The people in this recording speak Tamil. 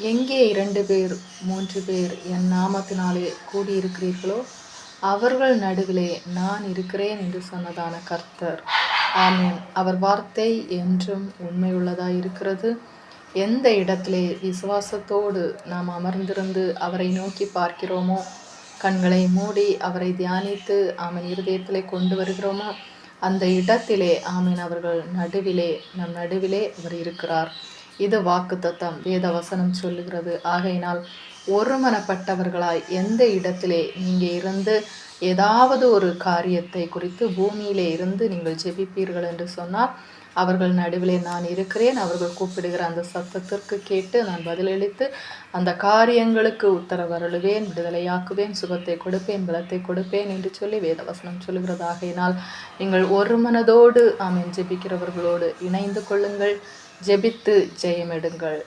எங்கே 2 பேர் 3 பேர் என் நாமத்தினாலே கூடியிருக்கிறீர்களோ அவர்கள் நடுவிலே நான் இருக்கிறேன் என்று சொன்னதான கர்த்தர். ஆமென். அவர் வார்த்தை என்றும் உண்மையுள்ளதாய் இருக்கிறது. எந்த இடத்திலே விசுவாசத்தோடு நாம் அமர்ந்திருந்து அவரை நோக்கி பார்க்கிறோமோ, கண்களை மூடி அவரை தியானித்து ஆமென் இருதயத்திலே கொண்டு வருகிறோமோ, அந்த இடத்திலே ஆமென் அவர்கள் நடுவிலே நம் நடுவிலே அவர் இருக்கிறார். இது வாக்குத்தத்தம், வேத வசனம் சொல்லுகிறது. ஆகையினால் ஒருமனப்பட்டவர்களாய் எந்த இடத்திலே நீங்கள் இருந்து ஏதாவது ஒரு காரியத்தை குறித்து பூமியிலே இருந்து நீங்கள் ஜெபிப்பீர்கள் என்று சொன்னால் அவர்கள் நடுவிலே நான் இருக்கிறேன். அவர்கள் கூப்பிடுகிற அந்த சத்தத்திற்கு கேட்டு நான் பதிலளித்து அந்த காரியங்களுக்கு உத்தரவருளுவேன், விடுதலையாக்குவேன், சுகத்தை கொடுப்பேன், பலத்தை கொடுப்பேன் என்று சொல்லி வேதவசனம் சொல்லுகிறது. ஆகையினால் நீங்கள் ஒரு மனதோடு ஆமென் ஜெபிக்கிறவர்களோடு இணைந்து கொள்ளுங்கள். ஜெபித்து ஜெயமெடுங்கள்.